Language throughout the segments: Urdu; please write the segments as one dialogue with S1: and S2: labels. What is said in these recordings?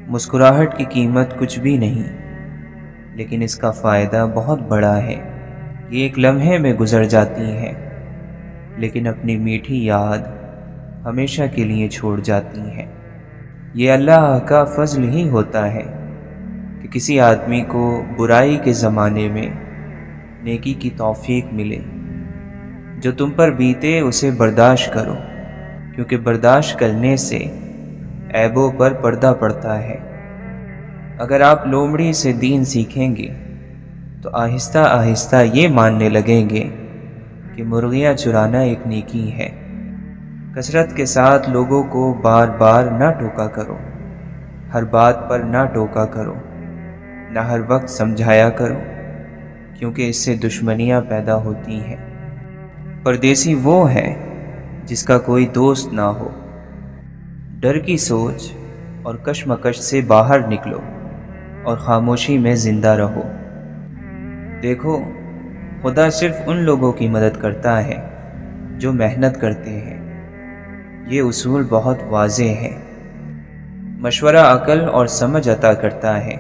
S1: مسکراہٹ کی قیمت کچھ بھی نہیں، لیکن اس کا فائدہ بہت بڑا ہے۔ یہ ایک لمحے میں گزر جاتی ہے، لیکن اپنی میٹھی یاد ہمیشہ کے لیے چھوڑ جاتی ہے۔ یہ اللہ کا فضل ہی ہوتا ہے کہ کسی آدمی کو برائی کے زمانے میں نیکی کی توفیق ملے۔ جو تم پر بیتے اسے برداشت کرو، کیونکہ برداشت کرنے سے عیبوں پر پردہ پڑتا ہے۔ اگر آپ لومڑی سے دین سیکھیں گے تو آہستہ آہستہ یہ ماننے لگیں گے کہ مرغیاں چرانا ایک نیکی ہے۔ کثرت کے ساتھ لوگوں کو بار بار نہ ٹوکا کرو، ہر بات پر نہ ٹوکا کرو، نہ ہر وقت سمجھایا کرو، کیونکہ اس سے دشمنیاں پیدا ہوتی ہیں۔ پردیسی وہ ہے جس کا کوئی دوست نہ ہو۔ ڈر کی سوچ اور کشمکش سے باہر نکلو اور خاموشی میں زندہ رہو۔ دیکھو، خدا صرف ان لوگوں کی مدد کرتا ہے جو محنت کرتے ہیں۔ یہ اصول بہت واضح ہے۔ مشورہ عقل اور سمجھ عطا کرتا ہے،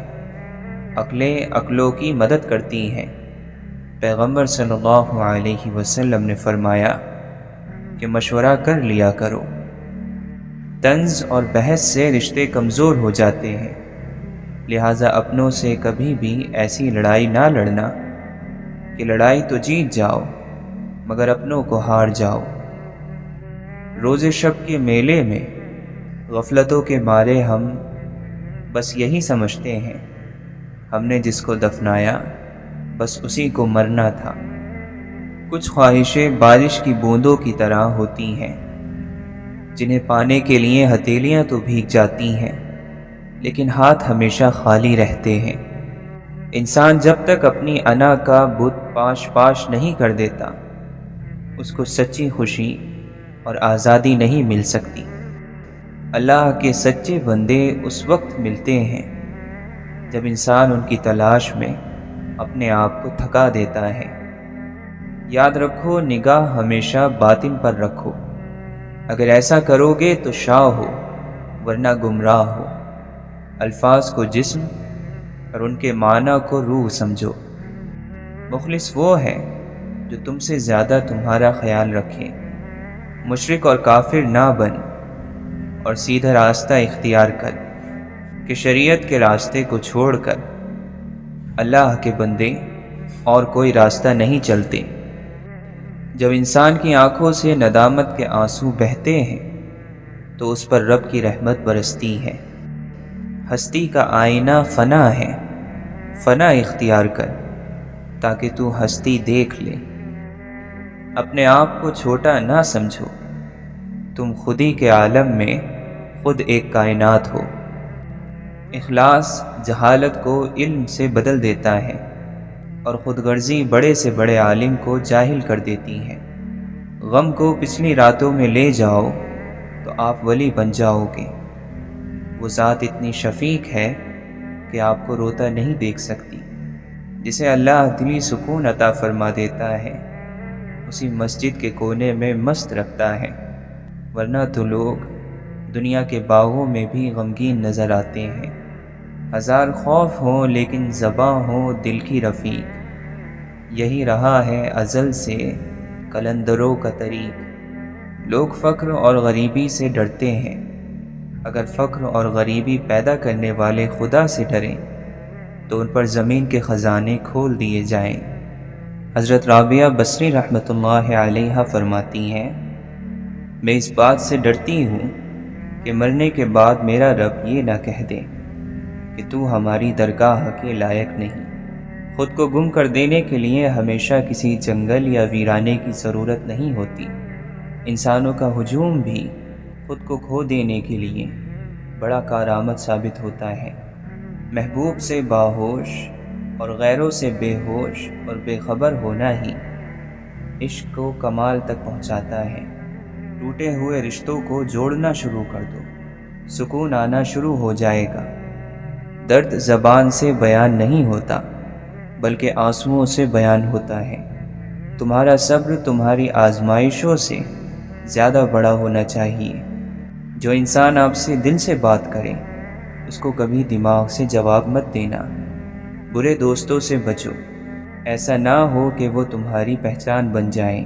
S1: عقلیں عقلوں کی مدد کرتی ہیں۔ پیغمبر صلی اللہ علیہ وسلم نے فرمایا کہ مشورہ کر لیا کرو۔ طنز اور بحث سے رشتے کمزور ہو جاتے ہیں، لہٰذا اپنوں سے کبھی بھی ایسی لڑائی نہ لڑنا کہ لڑائی تو جیت جاؤ مگر اپنوں کو ہار جاؤ۔ روز شب کے میلے میں غفلتوں کے مارے ہم بس یہی سمجھتے ہیں ہم نے جس کو دفنایا بس اسی کو مرنا تھا۔ کچھ خواہشیں بارش کی بوندوں کی طرح ہوتی ہیں، جنہیں پانے کے لیے ہتھیلیاں تو بھیگ جاتی ہیں لیکن ہاتھ ہمیشہ خالی رہتے ہیں۔ انسان جب تک اپنی انا کا بت پاش پاش نہیں کر دیتا، اس کو سچی خوشی اور آزادی نہیں مل سکتی۔ اللہ کے سچے بندے اس وقت ملتے ہیں جب انسان ان کی تلاش میں اپنے آپ کو تھکا دیتا ہے۔ یاد رکھو، نگاہ ہمیشہ باطن پر رکھو۔ اگر ایسا کرو گے تو شاہ ہو ورنہ گمراہ ہو۔ الفاظ کو جسم اور ان کے معنی کو روح سمجھو۔ مخلص وہ ہے جو تم سے زیادہ تمہارا خیال رکھے۔ مشرک اور کافر نہ بن اور سیدھا راستہ اختیار کر کہ شریعت کے راستے کو چھوڑ کر اللہ کے بندے اور کوئی راستہ نہیں چلتے۔ جب انسان کی آنکھوں سے ندامت کے آنسو بہتے ہیں تو اس پر رب کی رحمت برستی ہے۔ ہستی کا آئینہ فنا ہے، فنا اختیار کر تاکہ تو ہستی دیکھ لے۔ اپنے آپ کو چھوٹا نہ سمجھو، تم خودی کے عالم میں خود ایک کائنات ہو۔ اخلاص جہالت کو علم سے بدل دیتا ہے اور خود غرضی بڑے سے بڑے عالم کو جاہل کر دیتی ہے۔ غم کو پچھلی راتوں میں لے جاؤ تو آپ ولی بن جاؤ گے۔ وہ ذات اتنی شفیق ہے کہ آپ کو روتا نہیں دیکھ سکتی۔ جسے اللہ دلی سکون عطا فرما دیتا ہے، اسی مسجد کے کونے میں مست رکھتا ہے، ورنہ تو لوگ دنیا کے باغوں میں بھی غمگین نظر آتے ہیں۔ ہزار خوف ہوں لیکن زباں ہو دل کی رفیق، یہی رہا ہے ازل سے قلندروں کا طریق۔ لوگ فقر اور غریبی سے ڈرتے ہیں، اگر فقر اور غریبی پیدا کرنے والے خدا سے ڈریں تو ان پر زمین کے خزانے کھول دیے جائیں۔ حضرت رابعہ بصری رحمۃ اللہ علیہا فرماتی ہیں، میں اس بات سے ڈرتی ہوں کہ مرنے کے بعد میرا رب یہ نہ کہہ دے کہ تو ہماری درگاہ کے لائق نہیں۔ خود کو گم کر دینے کے لیے ہمیشہ کسی جنگل یا ویرانے کی ضرورت نہیں ہوتی۔ انسانوں کا ہجوم بھی خود کو کھو دینے کے لیے بڑا کارآمد ثابت ہوتا ہے۔ محبوب سے باہوش اور غیروں سے بے ہوش اور بے خبر ہونا ہی عشق کو کمال تک پہنچاتا ہے۔ ٹوٹے ہوئے رشتوں کو جوڑنا شروع کر دو، سکون آنا شروع ہو جائے گا۔ درد زبان سے بیان نہیں ہوتا بلکہ آنسوؤں سے بیان ہوتا ہے۔ تمہارا صبر تمہاری آزمائشوں سے زیادہ بڑا ہونا چاہیے۔ جو انسان آپ سے دل سے بات کرے اس کو کبھی دماغ سے جواب مت دینا۔ برے دوستوں سے بچو، ایسا نہ ہو کہ وہ تمہاری پہچان بن جائیں۔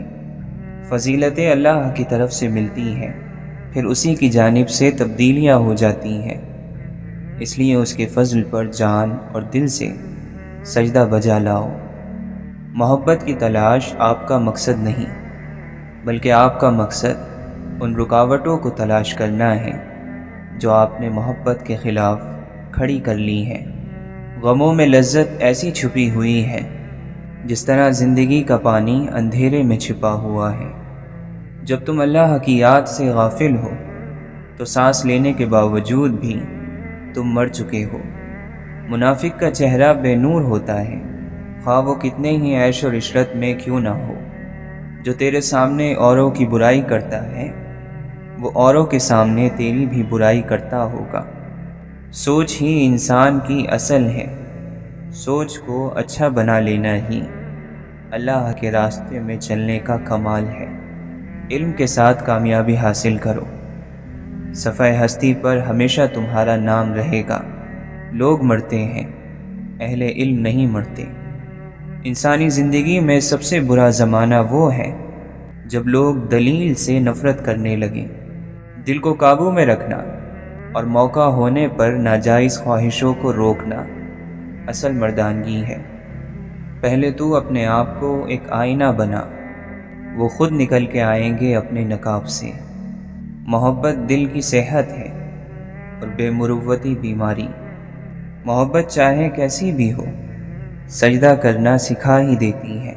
S1: فضیلتیں اللہ کی طرف سے ملتی ہیں، پھر اسی کی جانب سے تبدیلیاں ہو جاتی ہیں، اس لیے اس کے فضل پر جان اور دل سے سجدہ بجا لاؤ۔ محبت کی تلاش آپ کا مقصد نہیں، بلکہ آپ کا مقصد ان رکاوٹوں کو تلاش کرنا ہے جو آپ نے محبت کے خلاف کھڑی کر لی ہیں۔ غموں میں لذت ایسی چھپی ہوئی ہے جس طرح زندگی کا پانی اندھیرے میں چھپا ہوا ہے۔ جب تم اللہ کی یاد سے غافل ہو تو سانس لینے کے باوجود بھی تم مر چکے ہو۔ منافق کا چہرہ بے نور ہوتا ہے، خواہ وہ کتنے ہی عیش و عشرت میں کیوں نہ ہو۔ جو تیرے سامنے اوروں کی برائی کرتا ہے وہ اوروں کے سامنے تیری بھی برائی کرتا ہوگا۔ سوچ ہی انسان کی اصل ہے، سوچ کو اچھا بنا لینا ہی اللہ کے راستے میں چلنے کا کمال ہے۔ علم کے ساتھ کامیابی حاصل کرو، صفحہ ہستی پر ہمیشہ تمہارا نام رہے گا۔ لوگ مرتے ہیں، اہل علم نہیں مرتے۔ انسانی زندگی میں سب سے برا زمانہ وہ ہے جب لوگ دلیل سے نفرت کرنے لگیں۔ دل کو قابو میں رکھنا اور موقع ہونے پر ناجائز خواہشوں کو روکنا اصل مردانگی ہے۔ پہلے تو اپنے آپ کو ایک آئینہ بنا، وہ خود نکل کے آئیں گے اپنے نقاب سے۔ محبت دل کی صحت ہے اور بے مروتی بیماری۔ محبت چاہے کیسی بھی ہو، سجدہ کرنا سکھا ہی دیتی ہے۔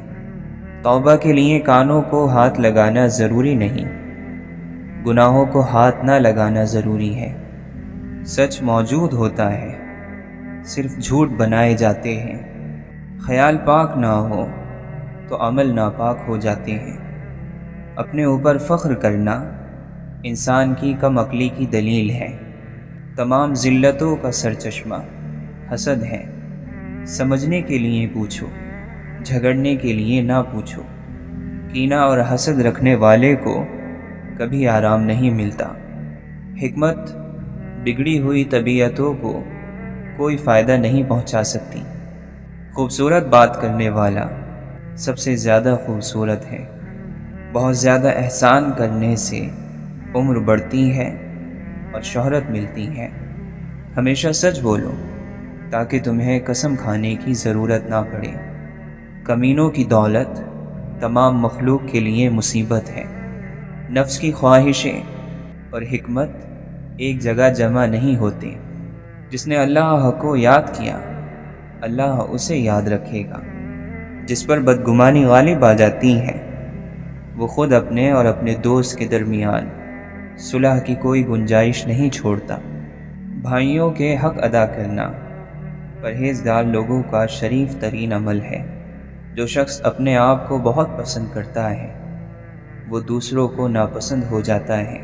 S1: توبہ کے لیے کانوں کو ہاتھ لگانا ضروری نہیں، گناہوں کو ہاتھ نہ لگانا ضروری ہے۔ سچ موجود ہوتا ہے، صرف جھوٹ بنائے جاتے ہیں۔ خیال پاک نہ ہو تو عمل ناپاک ہو جاتے ہیں۔ اپنے اوپر فخر کرنا انسان کی کم عقلی کی دلیل ہے۔ تمام ذلتوں کا سرچشمہ حسد ہے۔ سمجھنے کے لیے پوچھو، جھگڑنے کے لیے نہ پوچھو۔ کینہ اور حسد رکھنے والے کو کبھی آرام نہیں ملتا۔ حکمت بگڑی ہوئی طبیعتوں کو کوئی فائدہ نہیں پہنچا سکتی۔ خوبصورت بات کرنے والا سب سے زیادہ خوبصورت ہے۔ بہت زیادہ احسان کرنے سے عمر بڑھتی ہے اور شہرت ملتی ہے۔ ہمیشہ سچ بولو تاکہ تمہیں قسم کھانے کی ضرورت نہ پڑے۔ کمینوں کی دولت تمام مخلوق کے لیے مصیبت ہے۔ نفس کی خواہشیں اور حکمت ایک جگہ جمع نہیں ہوتے۔ جس نے اللہ کو یاد کیا اللہ اسے یاد رکھے گا۔ جس پر بدگمانی غالب آ جاتی ہے وہ خود اپنے اور اپنے دوست کے درمیان صلح کی کوئی گنجائش نہیں چھوڑتا۔ بھائیوں کے حق ادا کرنا پرہیزگار لوگوں کا شریف ترین عمل ہے۔ جو شخص اپنے آپ کو بہت پسند کرتا ہے وہ دوسروں کو ناپسند ہو جاتا ہے۔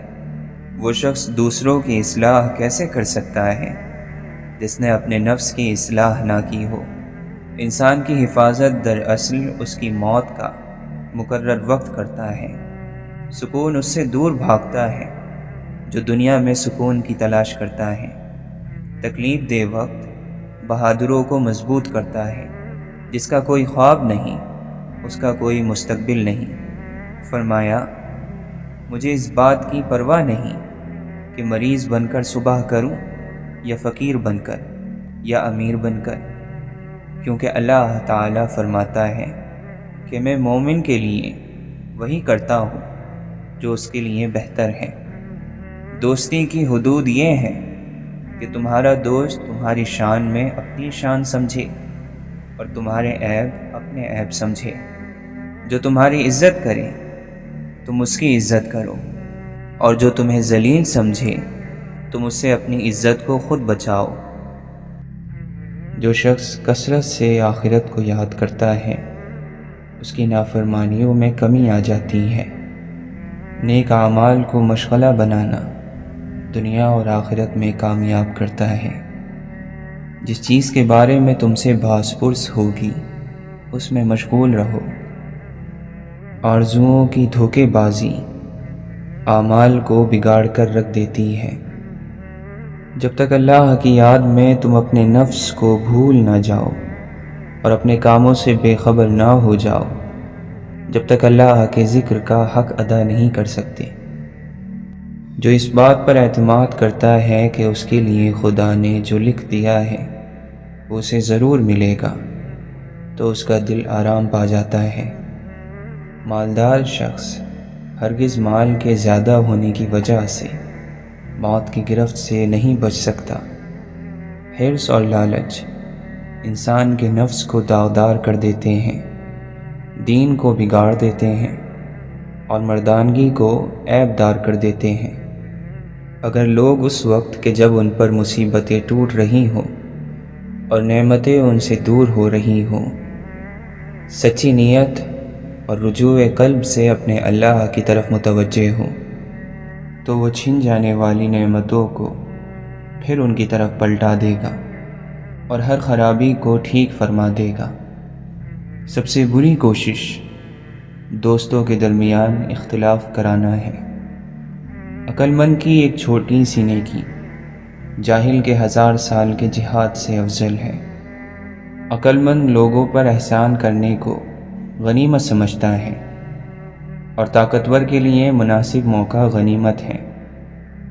S1: وہ شخص دوسروں کی اصلاح کیسے کر سکتا ہے جس نے اپنے نفس کی اصلاح نہ کی ہو۔ انسان کی حفاظت دراصل اس کی موت کا مقرر وقت کرتا ہے۔ سکون اس سے دور بھاگتا ہے جو دنیا میں سکون کی تلاش کرتا ہے۔ تکلیف دہ وقت بہادروں کو مضبوط کرتا ہے۔ جس کا کوئی خواب نہیں اس کا کوئی مستقبل نہیں۔ فرمایا مجھے اس بات کی پرواہ نہیں کہ مریض بن کر صبح کروں یا فقیر بن کر یا امیر بن کر، کیونکہ اللہ تعالیٰ فرماتا ہے کہ میں مومن کے لیے وہی کرتا ہوں جو اس کے لیے بہتر ہے۔ دوستی کی حدود یہ ہے کہ تمہارا دوست تمہاری شان میں اپنی شان سمجھے اور تمہارے عیب اپنے عیب سمجھے۔ جو تمہاری عزت کرے تم اس کی عزت کرو، اور جو تمہیں ذلیل سمجھے تم اس سے اپنی عزت کو خود بچاؤ۔ جو شخص کثرت سے آخرت کو یاد کرتا ہے اس کی نافرمانیوں میں کمی آ جاتی ہے۔ نیک اعمال کو مشغلہ بنانا دنیا اور آخرت میں کامیاب کرتا ہے۔ جس چیز کے بارے میں تم سے بحث پرس ہوگی اس میں مشغول رہو۔ آرزوؤں کی دھوکے بازی اعمال کو بگاڑ کر رکھ دیتی ہے۔ جب تک اللہ کی یاد میں تم اپنے نفس کو بھول نہ جاؤ اور اپنے کاموں سے بے خبر نہ ہو جاؤ، جب تک اللہ کے ذکر کا حق ادا نہیں کر سکتے۔ جو اس بات پر اعتماد کرتا ہے کہ اس کے لیے خدا نے جو لکھ دیا ہے وہ اسے ضرور ملے گا، تو اس کا دل آرام پا جاتا ہے۔ مالدار شخص ہرگز مال کے زیادہ ہونے کی وجہ سے موت کی گرفت سے نہیں بچ سکتا۔ حرص اور لالچ انسان کے نفس کو داغدار کر دیتے ہیں، دین کو بگاڑ دیتے ہیں اور مردانگی کو عیب دار کر دیتے ہیں۔ اگر لوگ اس وقت کہ جب ان پر مصیبتیں ٹوٹ رہی ہوں اور نعمتیں ان سے دور ہو رہی ہوں، سچی نیت اور رجوع قلب سے اپنے اللہ کی طرف متوجہ ہوں، تو وہ چھن جانے والی نعمتوں کو پھر ان کی طرف پلٹا دے گا اور ہر خرابی کو ٹھیک فرما دے گا۔ سب سے بری کوشش دوستوں کے درمیان اختلاف کرانا ہے۔ عقل مند کی ایک چھوٹی سی نیکی جاہل کے 1000 سال کے جہاد سے افضل ہے۔ عقل مند لوگوں پر احسان کرنے کو غنیمت سمجھتا ہے اور طاقتور کے لیے مناسب موقع غنیمت ہے،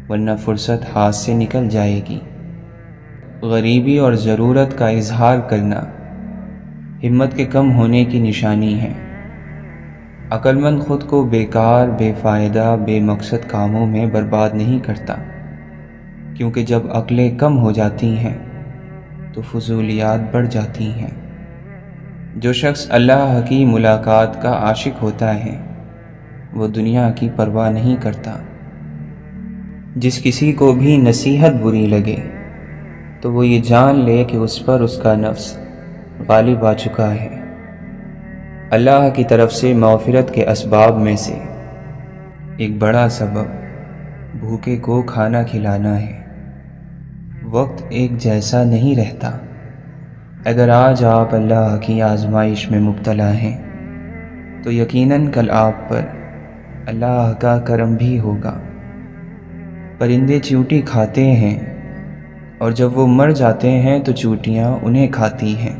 S1: ورنہ فرصت ہاتھ سے نکل جائے گی۔ غریبی اور ضرورت کا اظہار کرنا ہمت کے کم ہونے کی نشانی ہے۔ عقل مند خود کو بیکار، بے فائدہ، بے مقصد کاموں میں برباد نہیں کرتا، کیونکہ جب عقلیں کم ہو جاتی ہیں تو فضولیات بڑھ جاتی ہیں۔ جو شخص اللہ کی ملاقات کا عاشق ہوتا ہے وہ دنیا کی پرواہ نہیں کرتا۔ جس کسی کو بھی نصیحت بری لگے تو وہ یہ جان لے کہ اس پر اس کا نفس غالب آ چکا ہے۔ اللہ کی طرف سے مغفرت کے اسباب میں سے ایک بڑا سبب بھوکے کو کھانا کھلانا ہے۔ وقت ایک جیسا نہیں رہتا۔ اگر آج آپ اللہ کی آزمائش میں مبتلا ہیں تو یقیناً کل آپ پر اللہ کا کرم بھی ہوگا۔ پرندے چیونٹی کھاتے ہیں اور جب وہ مر جاتے ہیں تو چیونٹیاں انہیں کھاتی ہیں۔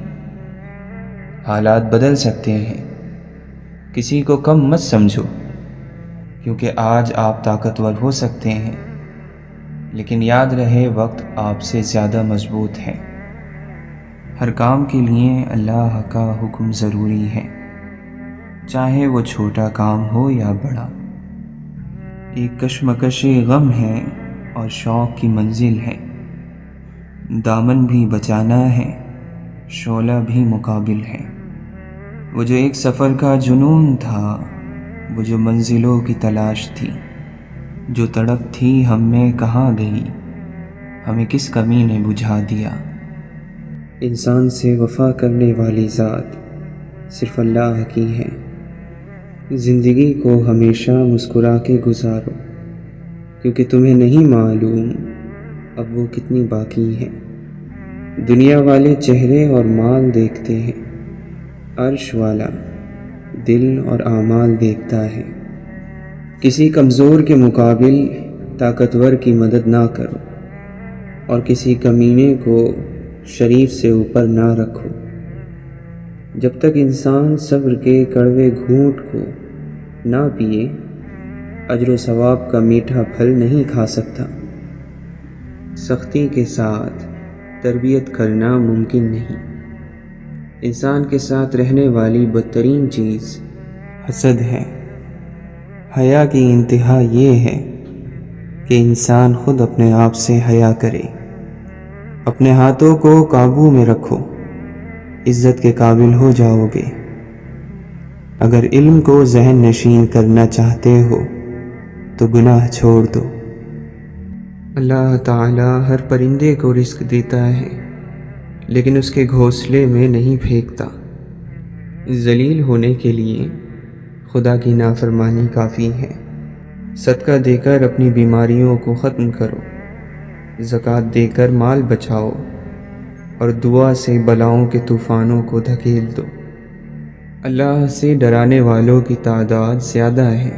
S1: حالات بدل سکتے ہیں، کسی کو کم مت سمجھو، کیونکہ آج آپ طاقتور ہو سکتے ہیں، لیکن یاد رہے وقت آپ سے زیادہ مضبوط ہے۔ ہر کام کے لیے اللہ کا حکم ضروری ہے، چاہے وہ چھوٹا کام ہو یا بڑا۔ ایک کشمکش غم ہے اور شوق کی منزل ہے، دامن بھی بچانا ہے، شعلہ بھی مقابل ہے۔ وہ جو ایک سفر کا جنون تھا، وہ جو منزلوں کی تلاش تھی، جو تڑپ تھی ہم میں کہاں گئی، ہمیں کس کمی نے بجھا دیا۔ انسان سے وفا کرنے والی ذات صرف اللہ کی ہے۔ زندگی کو ہمیشہ مسکرا کے گزارو، کیونکہ تمہیں نہیں معلوم اب وہ کتنی باقی ہے۔ دنیا والے چہرے اور مال دیکھتے ہیں، عرش والا دل اور اعمال دیکھتا ہے۔ کسی کمزور کے مقابل طاقتور کی مدد نہ کرو اور کسی کمینے کو شریف سے اوپر نہ رکھو۔ جب تک انسان صبر کے کڑوے گھونٹ کو نہ پیے، اجر و ثواب کا میٹھا پھل نہیں کھا سکتا۔ سختی کے ساتھ تربیت کرنا ممکن نہیں۔ انسان کے ساتھ رہنے والی بدترین چیز حسد ہے۔ حیا کی انتہا یہ ہے کہ انسان خود اپنے آپ سے حیا کرے۔ اپنے ہاتھوں کو قابو میں رکھو، عزت کے قابل ہو جاؤ گے۔ اگر علم کو ذہن نشین کرنا چاہتے ہو تو گناہ چھوڑ دو۔ اللہ تعالیٰ ہر پرندے کو رزق دیتا ہے، لیکن اس کے گھونسلے میں نہیں پھینکتا۔ ذلیل ہونے کے لیے خدا کی نافرمانی کافی ہے۔ صدقہ دے کر اپنی بیماریوں کو ختم کرو، زکوٰۃ دے کر مال بچاؤ اور دعا سے بلاؤں کے طوفانوں کو دھکیل دو۔ اللہ سے ڈرانے والوں کی تعداد زیادہ ہے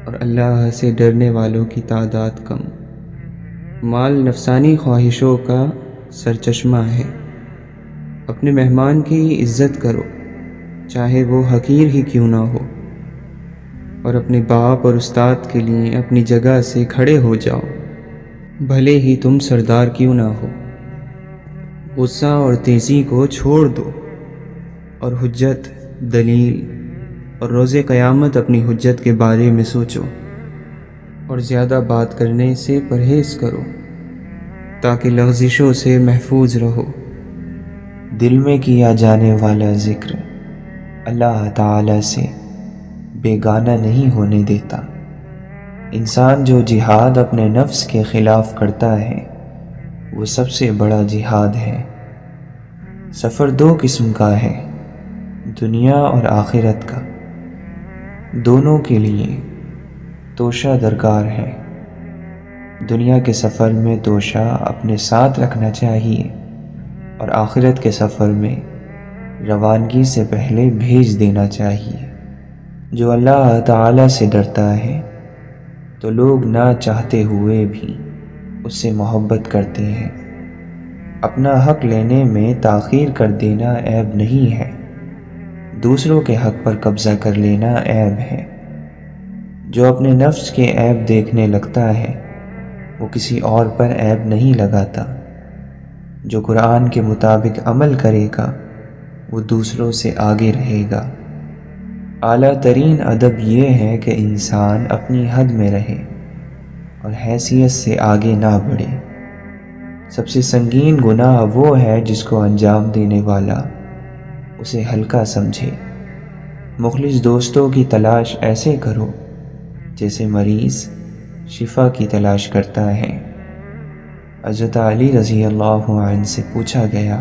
S1: اور اللہ سے ڈرنے والوں کی تعداد کم۔ مال نفسانی خواہشوں کا سرچشمہ ہے۔ اپنے مہمان کی عزت کرو، چاہے وہ حقیر ہی کیوں نہ ہو، اور اپنے باپ اور استاد کے لیے اپنی جگہ سے کھڑے ہو جاؤ، بھلے ہی تم سردار کیوں نہ ہو۔ غصہ اور تیزی کو چھوڑ دو، اور حجت، دلیل اور روز قیامت اپنی حجت کے بارے میں سوچو، اور زیادہ بات کرنے سے پرہیز کرو تاکہ لغزشوں سے محفوظ رہو۔ دل میں کیا جانے والا ذکر اللہ تعالی سے بیگانہ نہیں ہونے دیتا۔ انسان جو جہاد اپنے نفس کے خلاف کرتا ہے وہ سب سے بڑا جہاد ہے۔ سفر دو قسم کا ہے، دنیا اور آخرت کا۔ دونوں کے لیے توشہ درکار ہے۔ دنیا کے سفر میں توشہ اپنے ساتھ رکھنا چاہیے، اور آخرت کے سفر میں روانگی سے پہلے بھیج دینا چاہیے۔ جو اللہ تعالی سے ڈرتا ہے تو لوگ نہ چاہتے ہوئے بھی اس سے محبت کرتے ہیں۔ اپنا حق لینے میں تاخیر کر دینا عیب نہیں ہے، دوسروں کے حق پر قبضہ کر لینا عیب ہے۔ جو اپنے نفس کے عیب دیکھنے لگتا ہے وہ کسی اور پر عیب نہیں لگاتا۔ جو قرآن کے مطابق عمل کرے گا وہ دوسروں سے آگے رہے گا۔ اعلیٰ ترین ادب یہ ہے کہ انسان اپنی حد میں رہے اور حیثیت سے آگے نہ بڑھے۔ سب سے سنگین گناہ وہ ہے جس کو انجام دینے والا اسے ہلکا سمجھے۔ مخلص دوستوں کی تلاش ایسے کرو جیسے مریض شفا کی تلاش کرتا ہے۔ حضرت علی رضی اللہ عنہ سے پوچھا گیا،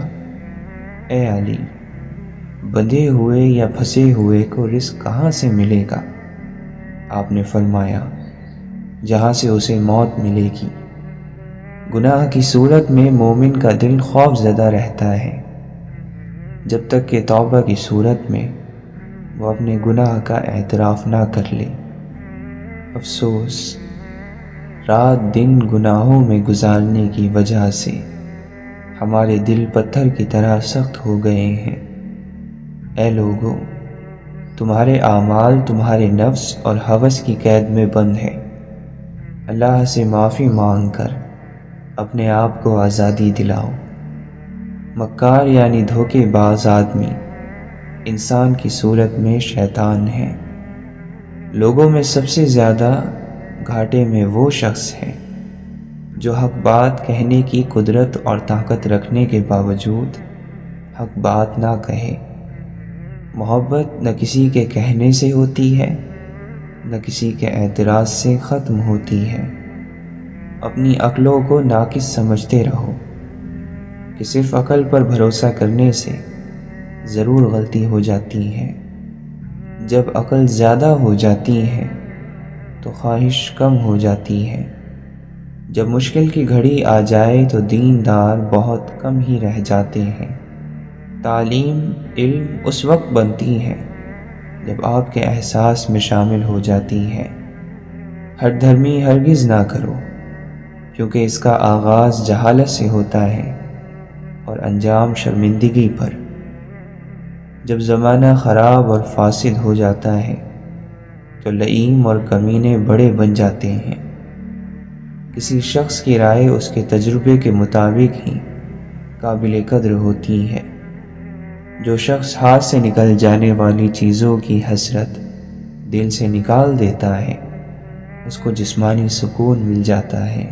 S1: اے علی، بندھے ہوئے یا پھنسے ہوئے کو رزق کہاں سے ملے گا؟ آپ نے فرمایا، جہاں سے اسے موت ملے گی۔ گناہ کی صورت میں مومن کا دل خوف زدہ رہتا ہے جب تک کہ توبہ کی صورت میں وہ اپنے گناہ کا اعتراف نہ کر لے۔ افسوس، رات دن گناہوں میں گزارنے کی وجہ سے ہمارے دل پتھر کی طرح سخت ہو گئے ہیں۔ اے لوگو، تمہارے اعمال تمہارے نفس اور ہوس کی قید میں بند ہے۔ اللہ سے معافی مانگ کر اپنے آپ کو آزادی دلاؤ۔ مکار یعنی دھوکے باز آدمی انسان کی صورت میں شیطان ہے۔ لوگوں میں سب سے زیادہ گھاٹے میں وہ شخص ہے جو حق بات کہنے کی قدرت اور طاقت رکھنے کے باوجود حق بات نہ کہے۔ محبت نہ کسی کے کہنے سے ہوتی ہے نہ کسی کے اعتراض سے ختم ہوتی ہے۔ اپنی عقلوں کو ناقص سمجھتے رہو کہ صرف عقل پر بھروسہ کرنے سے ضرور غلطی ہو جاتی ہے۔ جب عقل زیادہ ہو جاتی ہے تو خواہش کم ہو جاتی ہے۔ جب مشکل کی گھڑی آ جائے تو دیندار بہت کم ہی رہ جاتے ہیں۔ تعلیم، علم اس وقت بنتی ہے جب آپ کے احساس میں شامل ہو جاتی ہے۔ ہٹ دھرمی ہرگز نہ کرو، کیونکہ اس کا آغاز جہالت سے ہوتا ہے اور انجام شرمندگی پر۔ جب زمانہ خراب اور فاسد ہو جاتا ہے تو لئیم اور کمینے بڑے بن جاتے ہیں۔ کسی شخص کی رائے اس کے تجربے کے مطابق ہی قابل قدر ہوتی ہے۔ جو شخص ہاتھ سے نکل جانے والی چیزوں کی حسرت دل سے نکال دیتا ہے اس کو جسمانی سکون مل جاتا ہے۔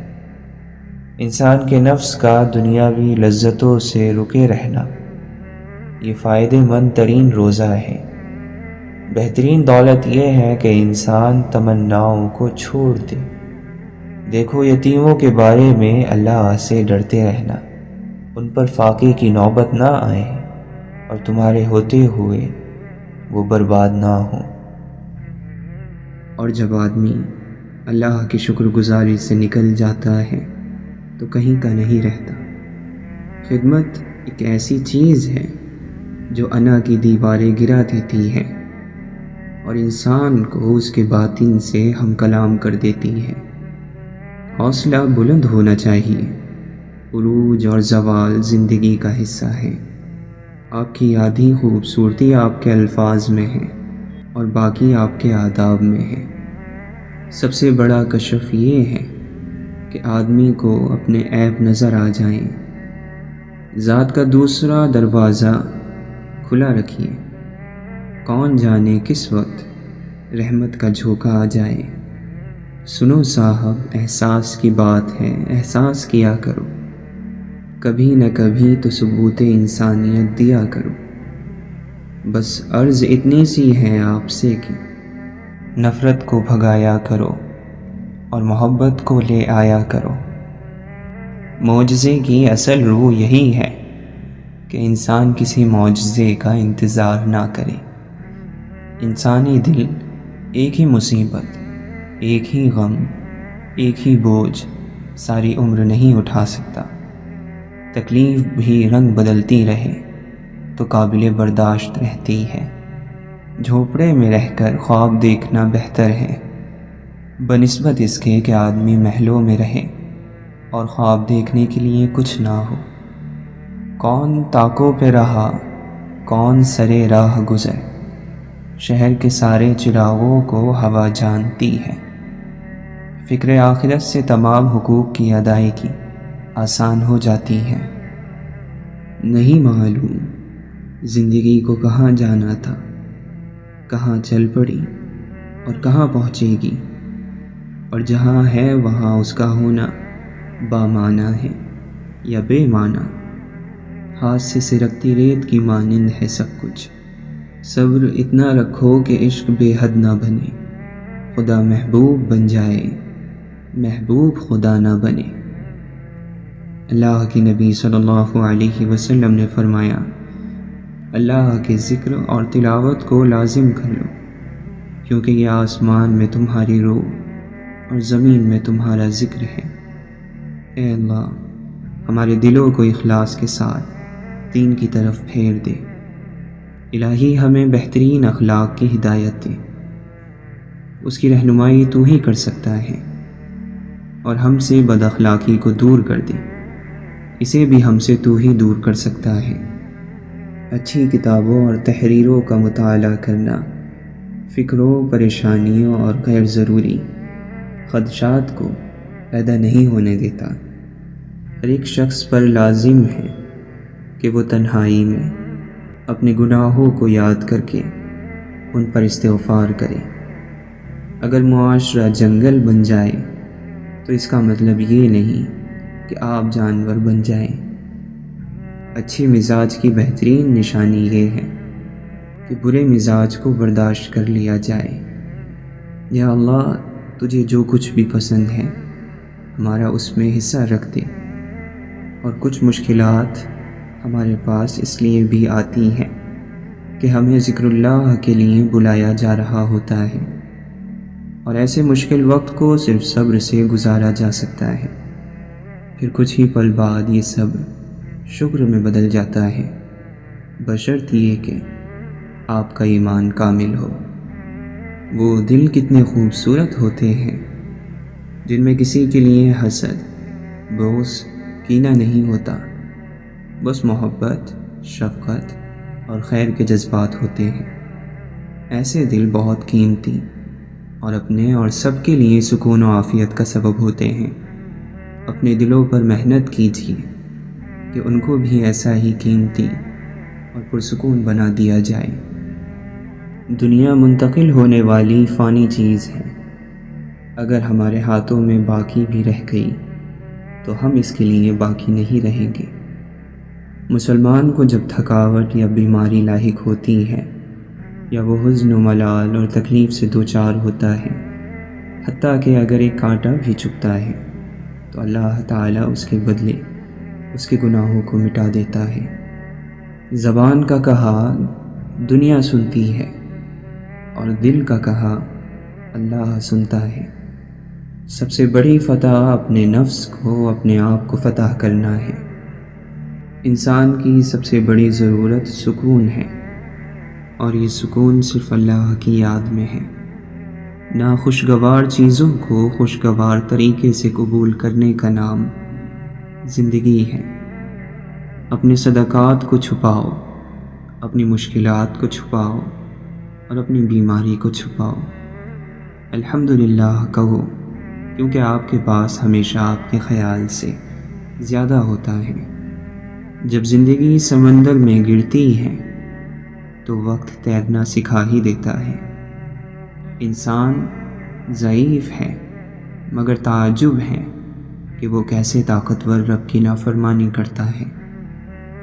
S1: انسان کے نفس کا دنیاوی لذتوں سے رکے رہنا یہ فائدہ مند ترین روزہ ہے۔ بہترین دولت یہ ہے کہ انسان تمناؤں کو چھوڑ دے۔ دیکھو، یتیموں کے بارے میں اللہ سے ڈرتے رہنا، ان پر فاقے کی نوبت نہ آئے اور تمہارے ہوتے ہوئے وہ برباد نہ ہوں۔ اور جب آدمی اللہ کی شکر گزاری سے نکل جاتا ہے تو کہیں کا نہیں رہتا۔ خدمت ایک ایسی چیز ہے جو انا کی دیواریں گرا دیتی ہے اور انسان کو اس کے باطن سے ہم کلام کر دیتی ہے۔
S2: حوصلہ بلند ہونا چاہیے۔ عروج اور زوال زندگی کا حصہ ہے۔ آپ کی آدھی خوبصورتی آپ کے الفاظ میں ہے اور باقی آپ کے آداب میں ہے۔ سب سے بڑا کشف یہ ہے کہ آدمی کو اپنے عیب نظر آ جائیں۔ ذات کا دوسرا دروازہ کھلا رکھیے، کون جانے کس وقت رحمت کا جھونکا آ جائے۔ سنو صاحب، احساس کی بات ہے، احساس کیا کرو، کبھی نہ کبھی تو ثبوت انسانیت دیا کرو۔ بس عرض اتنی سی ہے آپ سے کہ
S1: نفرت کو بھگایا کرو اور محبت کو لے آیا کرو۔ معجزے کی اصل روح یہی ہے کہ انسان کسی معجزے کا انتظار نہ کرے۔ انسانی دل ایک ہی مصیبت، ایک ہی غم، ایک ہی بوجھ ساری عمر نہیں اٹھا سکتا۔ تکلیف بھی رنگ بدلتی رہے تو قابل برداشت رہتی ہے۔ جھونپڑے میں رہ کر خواب دیکھنا بہتر ہے بنسبت اس کے کہ آدمی محلوں میں رہے اور خواب دیکھنے کے لیے کچھ نہ ہو۔ کون طاقوں پہ رہا، کون سرے راہ گزر، شہر کے سارے چراغوں کو ہوا جانتی ہے۔ فکر آخرت سے تمام حقوق کی ادائیگی آسان ہو جاتی ہے۔
S2: نہیں معلوم زندگی کو کہاں جانا تھا، کہاں چل پڑی اور کہاں پہنچے گی، اور جہاں ہے وہاں اس کا ہونا بامعنی ہے یا بے معنی۔ ہاتھ سے سرکتی ریت کی مانند ہے سب کچھ۔ صبر اتنا رکھو کہ عشق بے حد نہ بنے، خدا محبوب بن جائے، محبوب خدا نہ بنے۔ اللہ کے نبی صلی اللہ علیہ وسلم نے فرمایا، اللہ کے ذکر اور تلاوت کو لازم کر لو، کیونکہ یہ آسمان میں تمہاری روح اور زمین میں تمہارا ذکر ہے۔ اے اللہ، ہمارے دلوں کو اخلاص کے ساتھ دین کی طرف پھیر دے۔ الہی ہمیں بہترین اخلاق کی ہدایت دے، اس کی رہنمائی تو ہی کر سکتا ہے، اور ہم سے بد اخلاقی کو دور کر دے، اسے بھی ہم سے تو ہی دور کر سکتا ہے۔ اچھی کتابوں اور تحریروں کا مطالعہ کرنا فکروں، پریشانیوں اور غیر ضروری خدشات کو پیدا نہیں ہونے دیتا۔ ہر ایک شخص پر لازم ہے کہ وہ تنہائی میں اپنے گناہوں کو یاد کر کے ان پر استغفار کرے۔ اگر معاشرہ جنگل بن جائے تو اس کا مطلب یہ نہیں کہ آپ جانور بن جائیں۔ اچھے مزاج کی بہترین نشانی یہ ہے کہ برے مزاج کو برداشت کر لیا جائے۔ یا اللہ، تجھے جو کچھ بھی پسند ہے ہمارا اس میں حصہ رکھ دے، اور کچھ مشکلات ہمارے پاس اس لیے بھی آتی ہیں کہ ہمیں ذکر اللہ کے لیے بلایا جا رہا ہوتا ہے، اور ایسے مشکل وقت کو صرف صبر سے گزارا جا سکتا ہے۔ پھر کچھ ہی پل بعد یہ صبر شکر میں بدل جاتا ہے، بشرط یہ کہ آپ کا ایمان کامل ہو۔ وہ دل کتنے خوبصورت ہوتے ہیں جن میں کسی کے لیے حسد، بغض، کینہ نہیں ہوتا، بس محبت، شفقت اور خیر کے جذبات ہوتے ہیں۔ ایسے دل بہت قیمتی اور اپنے اور سب کے لیے سکون و عافیت کا سبب ہوتے ہیں۔ اپنے دلوں پر محنت کیجیے کہ ان کو بھی ایسا ہی قیمتی اور پرسکون بنا دیا جائے۔ دنیا منتقل ہونے والی فانی چیز ہے، اگر ہمارے ہاتھوں میں باقی بھی رہ گئی تو ہم اس کے لیے باقی نہیں رہیں گے۔ مسلمان کو جب تھکاوٹ یا بیماری لاحق ہوتی ہے، یا وہ حزن و ملال اور تکلیف سے دوچار ہوتا ہے، حتیٰ کہ اگر ایک کانٹا بھی چبھتا ہے تو اللہ تعالیٰ اس کے بدلے اس کے گناہوں کو مٹا دیتا ہے۔ زبان کا کہا دنیا سنتی ہے، اور دل کا کہا اللہ سنتا ہے۔ سب سے بڑی فتح اپنے نفس کو، اپنے آپ کو فتح کرنا ہے۔ انسان کی سب سے بڑی ضرورت سکون ہے، اور یہ سکون صرف اللہ کی یاد میں ہے۔ ناخوشگوار چیزوں کو خوشگوار طریقے سے قبول کرنے کا نام زندگی ہے۔ اپنے صدقات کو چھپاؤ، اپنی مشکلات کو چھپاؤ اور اپنی بیماری کو چھپاؤ۔ الحمدللہ کہو، کیونکہ آپ کے پاس ہمیشہ آپ کے خیال سے زیادہ ہوتا ہے۔ جب زندگی سمندر میں گرتی ہے تو وقت تیرنا سکھا ہی دیتا ہے۔ انسان ضعیف ہے، مگر تعجب ہے کہ وہ کیسے طاقتور رب کی نافرمانی کرتا ہے۔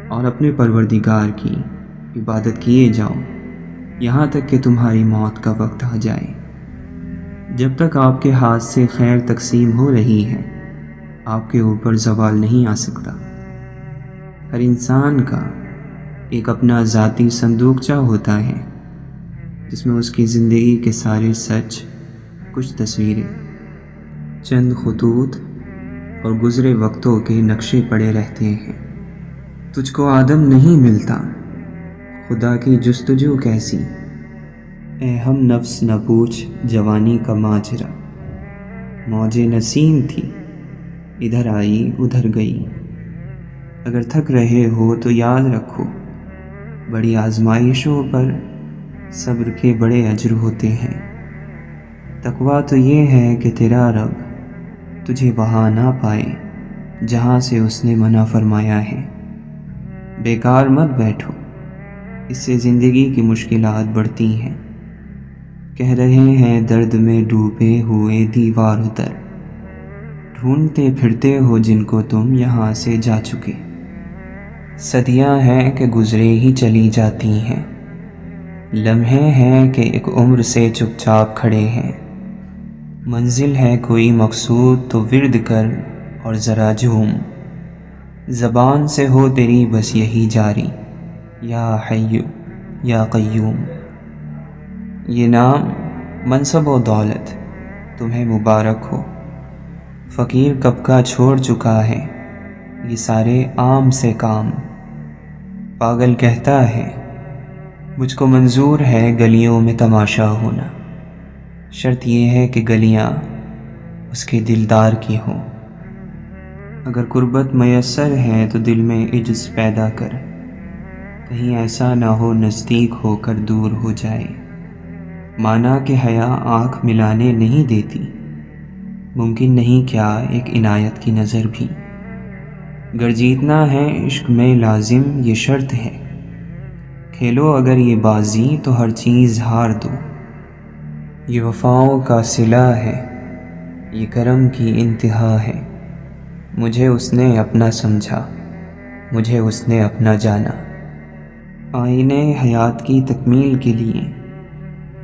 S2: اور اپنے پروردگار کی عبادت کیے جاؤ یہاں تک کہ تمہاری موت کا وقت آ جائے۔ جب تک آپ کے ہاتھ سے خیر تقسیم ہو رہی ہے، آپ کے اوپر زوال نہیں آ سکتا۔ ہر انسان کا ایک اپنا ذاتی صندوقچہ ہوتا ہے جس میں اس کی زندگی کے سارے سچ، کچھ تصویریں، چند خطوط اور گزرے وقتوں کے نقشے پڑے رہتے ہیں۔ تجھ کو آدم نہیں ملتا، خدا کی جستجو کیسی؟ اے ہم نفس نہ پوچھ جوانی کا ماجرا، موج نسیم تھی ادھر آئی ادھر گئی۔ اگر تھک رہے ہو تو یاد رکھو، بڑی آزمائشوں پر صبر کے بڑے اجر ہوتے ہیں۔ تقویٰ تو یہ ہے کہ تیرا رب تجھے وہاں نہ پائے جہاں سے اس نے منع فرمایا ہے۔ بیکار مت بیٹھو، اس سے زندگی کی مشکلات بڑھتی ہیں۔ کہہ رہے ہیں درد میں ڈوبے ہوئے دیوار اتر، ڈھونڈتے پھرتے ہو جن کو تم یہاں سے جا چکے۔ صدیاں ہیں کہ گزرے ہی چلی جاتی ہیں، لمحے ہیں کہ ایک عمر سے چپ چاپ کھڑے ہیں۔ منزل ہے کوئی مقصود تو ورد کر اور ذرا جھوم، زبان سے ہو تیری بس یہی جاری، یا حی یا قیوم۔ یہ نام، منصب و دولت تمہیں مبارک ہو، فقیر کب کا چھوڑ چکا ہے یہ سارے عام سے کام۔ پاگل کہتا ہے مجھ کو منظور ہے گلیوں میں تماشا ہونا، شرط یہ ہے کہ گلیاں اس کے دلدار کی ہوں۔ اگر قربت میسر ہے تو دل میں عجز پیدا کر، کہیں ایسا نہ ہو نزدیک ہو کر دور ہو جائے۔ مانا کہ حیا آنکھ ملانے نہیں دیتی، ممکن نہیں کیا ایک عنایت کی نظر بھی۔ گر جیتنا ہے عشق میں لازم یہ شرط ہے، کھیلو اگر یہ بازی تو ہر چیز ہار دو۔ یہ وفاؤں کا صلہ ہے، یہ کرم کی انتہا ہے۔ مجھے اس نے اپنا سمجھا، مجھے اس نے اپنا جانا۔ آئینے حیات کی تکمیل کے لیے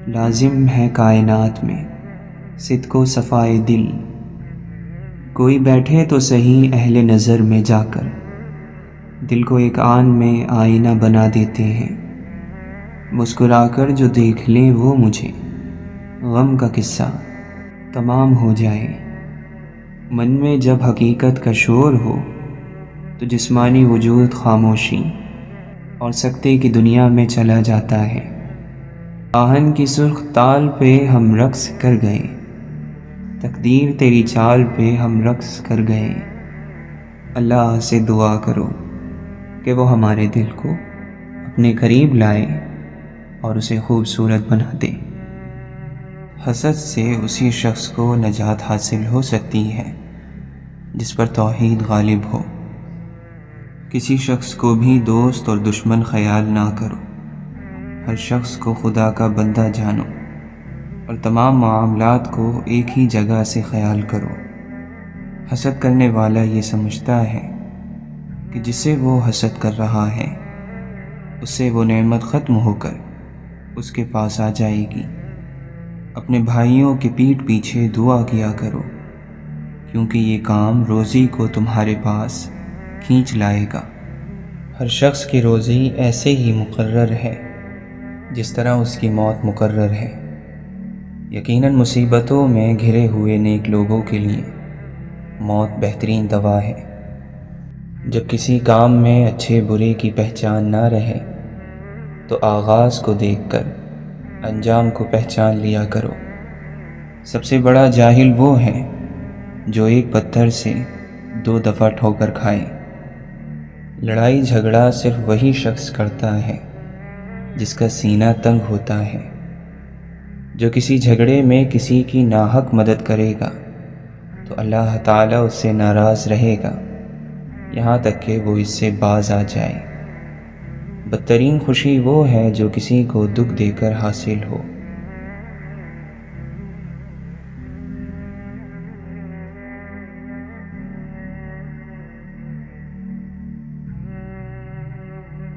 S2: لازم ہے کائنات میں صدق و صفائے دل۔ کوئی بیٹھے تو صحیح اہل نظر میں جا کر، دل کو ایک آن میں آئینہ بنا دیتے ہیں۔ مسکرا کر جو دیکھ لیں وہ مجھے، غم کا قصہ تمام ہو جائے۔ من میں جب حقیقت کا شور ہو تو جسمانی وجود خاموشی اور سکتے کی دنیا میں چلا جاتا ہے۔ آہن کی سرخ تال پہ ہم رقص کر گئے، تقدیر تیری چال پہ ہم رقص کر گئے۔ اللہ سے دعا کرو کہ وہ ہمارے دل کو اپنے قریب لائے اور اسے خوبصورت بنا دے۔ حسد سے اسی شخص کو نجات حاصل ہو سکتی ہے جس پر توحید غالب ہو۔ کسی شخص کو بھی دوست اور دشمن خیال نہ کرو، ہر شخص کو خدا کا بندہ جانو اور تمام معاملات کو ایک ہی جگہ سے خیال کرو۔ حسد کرنے والا یہ سمجھتا ہے کہ جسے وہ حسد کر رہا ہے اس سے وہ نعمت ختم ہو کر اس کے پاس آ جائے گی۔ اپنے بھائیوں کے پیٹھ پیچھے دعا کیا کرو، کیونکہ یہ کام روزی کو تمہارے پاس کھینچ لائے گا۔ ہر شخص کی روزی ایسے ہی مقرر ہے جس طرح اس کی موت مقرر ہے۔ یقیناً مصیبتوں میں گھرے ہوئے نیک لوگوں کے لیے موت بہترین دوا ہے۔ جب کسی کام میں اچھے برے کی پہچان نہ رہے تو آغاز کو دیکھ کر انجام کو پہچان لیا کرو۔
S1: سب سے بڑا جاہل وہ ہے جو ایک پتھر سے 2 دفعہ ٹھوکر کھائے۔ لڑائی جھگڑا صرف وہی شخص کرتا ہے جس کا سینہ تنگ ہوتا ہے۔ جو کسی جھگڑے میں کسی کی ناحق مدد کرے گا تو اللہ تعالیٰ اس سے ناراض رہے گا یہاں تک کہ وہ اس سے باز آ جائے۔ بدترین خوشی وہ ہے جو کسی کو دکھ دے کر حاصل ہو۔